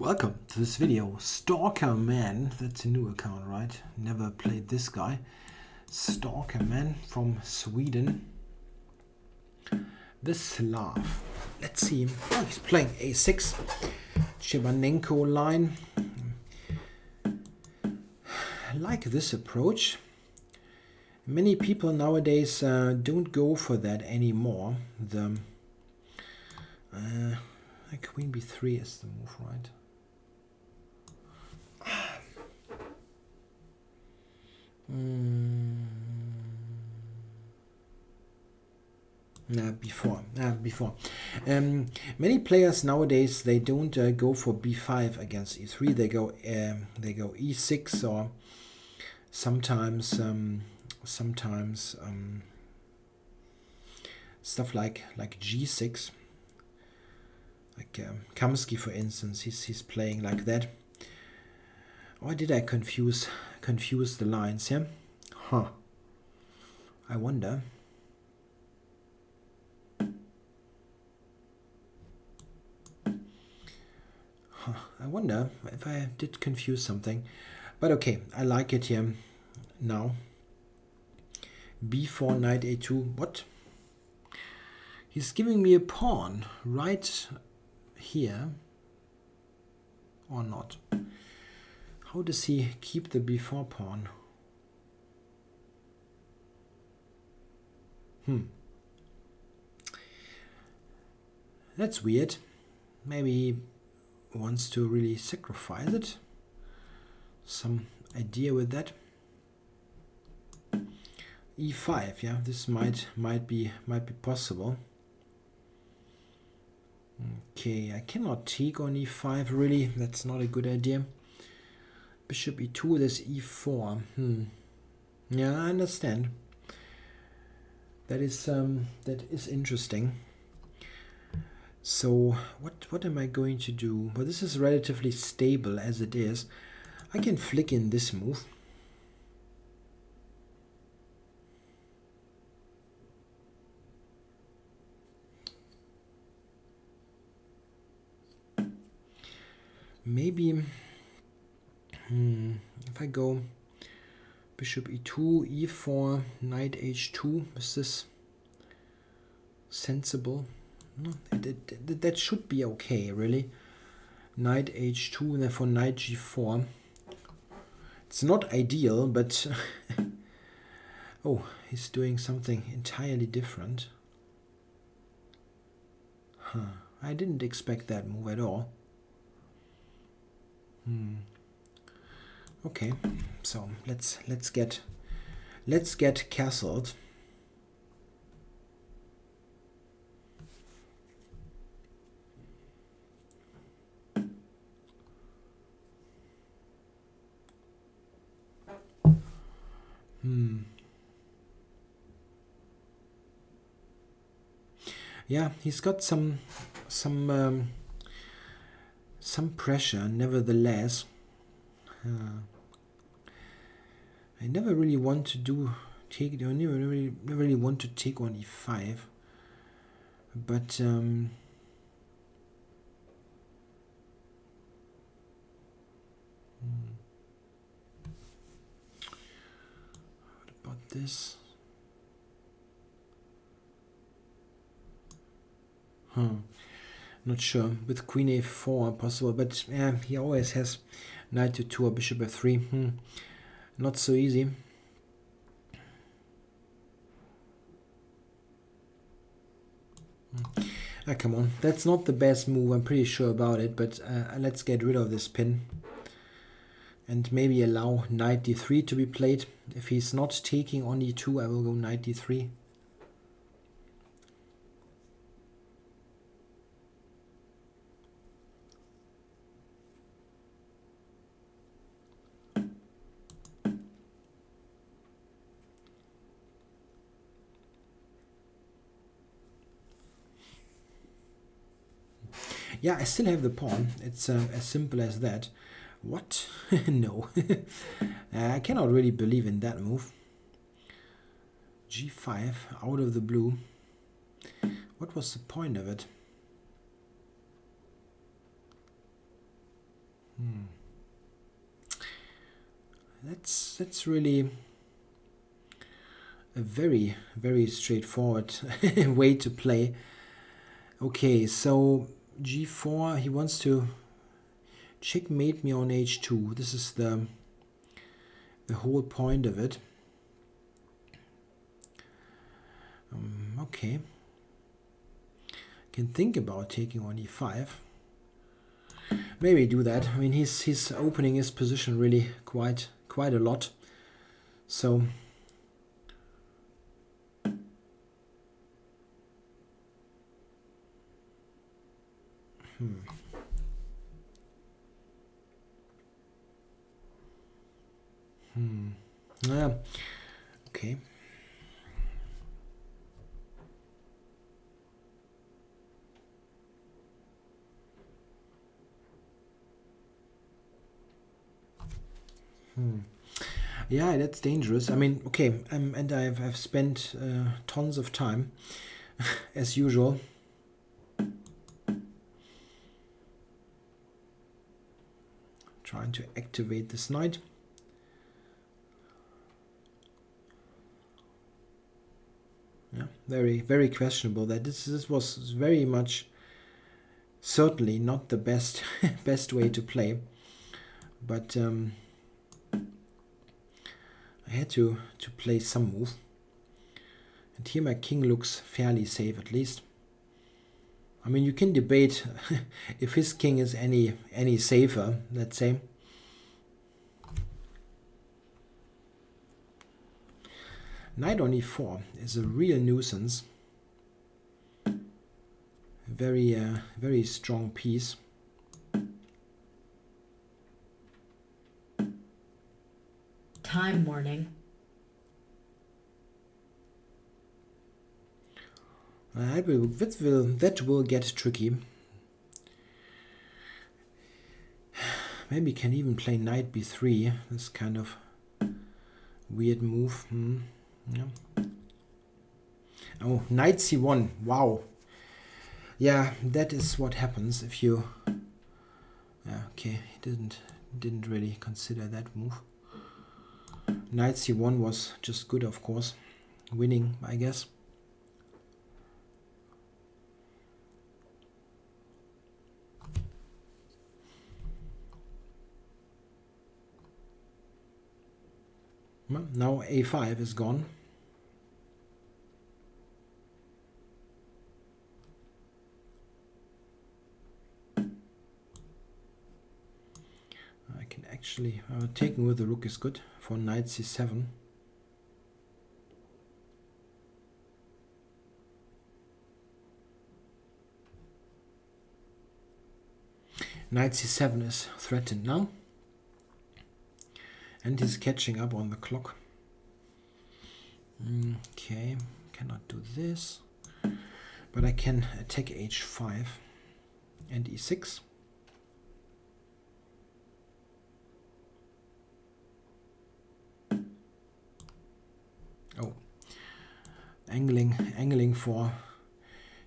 Welcome to this video. Stalkerman, that's a new account, right? Never played this guy. Stalkerman from Sweden. The Slav. Let's see. Oh, he's playing a6. Chebanenko line. I like this approach. Many people nowadays don't go for that anymore. The Queen b3 is the move, right? Before. Many players nowadays, they don't go for b5 against e3. They go e6 or sometimes stuff like g6. Like Kamsky, for instance, he's playing like that. Why did I confuse the lines here? Huh. I wonder. I wonder if I did confuse something. But okay, I like it here now. b4, knight a2. What? He's giving me a pawn right here. Or not? How does he keep the b4 pawn? That's weird. Maybe he wants to really sacrifice it. Some idea with that. e5, yeah, this might be possible. Okay, I cannot take on e5 really. That's not a good idea. Bishop e2, there's e4. Yeah, I understand. That is interesting. So what am I going to do? Well, this is relatively stable as it is. I can flick in this move. Maybe if I go bishop e2, e4, knight h2, is this sensible? No, that should be okay, really. Knight h2, and therefore knight g4. It's not ideal, but oh, he's doing something entirely different. I didn't expect that move at all. Okay, so let's get castled. Yeah, he's got some pressure, nevertheless. I never really want to never really want to take on e5, but what about this? Not sure. With queen a4 possible, but yeah, he always has knight to 2 or bishop f3. Not so easy. Come on, that's not the best move, I'm pretty sure about it, but let's get rid of this pin and maybe allow knight d3 to be played. If he's not taking on e2, I will go knight d3. Yeah, I still have the pawn. It's as simple as that. What? No. I cannot really believe in that move. g5 out of the blue. What was the point of it? That's really a very, very straightforward way to play. Okay, so g4, he wants to checkmate me on h2. This is the whole point of it. Okay. Can think about taking on e5. Maybe do that. I mean, he's opening his position really quite a lot. So yeah. Okay. Yeah, that's dangerous. I mean, okay, and I've spent tons of time, as usual. Trying to activate this knight. Yeah, very, very questionable. That this was very much certainly not the best best way to play, but I had to play some move. And here my king looks fairly safe, at least. I mean, you can debate if his king is any safer, let's say. Knight on e4 is a real nuisance. Very, very strong piece. Time warning. That will get tricky. Maybe can even play knight b3. This kind of weird move. Yeah. Oh, knight c1. Wow. Yeah, that is what happens if you. Yeah, okay, he didn't really consider that move. Knight c1 was just good, of course. Winning, I guess. Well, now a5 is gone. I can actually taking with the rook is good for knight c7. Knight c7 is threatened now, and he's catching up on the clock. Okay, cannot do this, but I can attack h5 and e6. Oh, angling for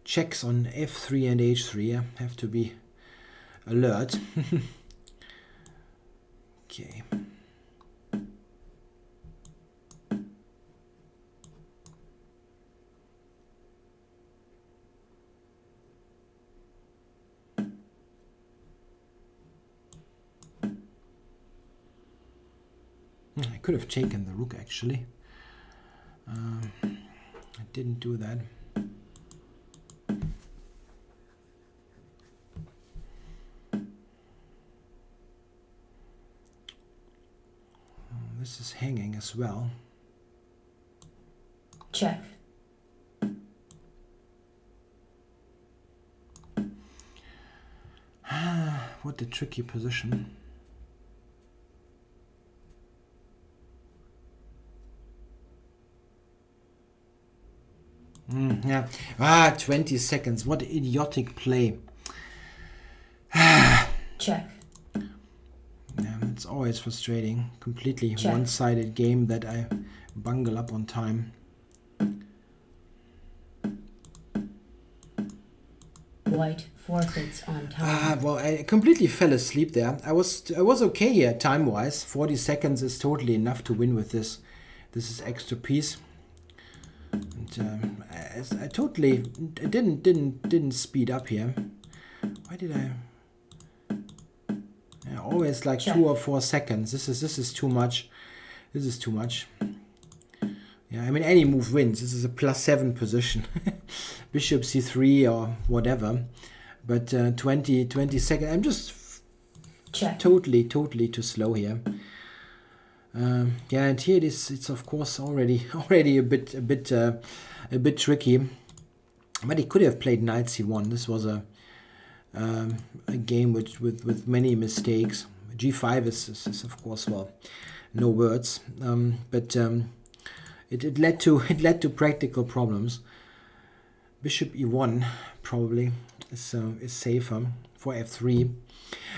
checks on f3 and h3. I have to be alert. Okay. I could have taken the rook, actually. I didn't do that. This is hanging as well. Check. What a tricky position. Yeah. 20 seconds. What idiotic play. Check. Yeah, it's always frustrating. Completely Check. One-sided game that I bungle up on time. white forfeits on time. Well, I completely fell asleep there. I was okay here time-wise. 40 seconds is totally enough to win with this. This is extra piece. And I totally didn't speed up here. Why did I? Yeah, always like Check. 2 or 4 seconds. This is too much. This is too much. Yeah, I mean any move wins. This is a +7 position. Bishop c3 or whatever. But 20 seconds. I'm just Check. totally too slow here. Yeah, and here it's of course already a bit tricky. But he could have played knight c1. This was a game with many mistakes. G5 is of course, well, no words. But it led to practical problems. Bishop e1 probably is safer for f3.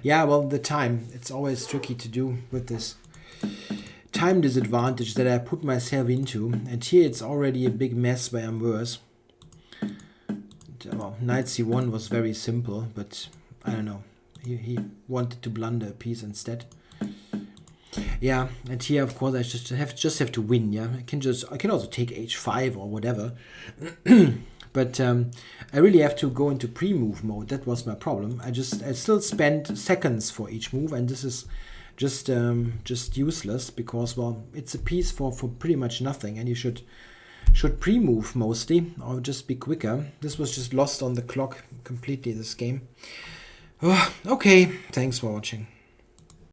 Yeah, well, the time, it's always tricky to do with this time disadvantage that I put myself into, and here it's already a big mess where I'm worse. Well, knight c1 was very simple, but I don't know, he wanted to blunder a piece instead. Yeah, and here of course I just have to win. Yeah, I can also take h5 or whatever. But I really have to go into pre-move mode. That was my problem. I still spent seconds for each move, and this is just useless because, well, it's a piece for pretty much nothing, and you should pre-move mostly or just be quicker. This was just lost on the clock completely, this game. Okay, thanks for watching.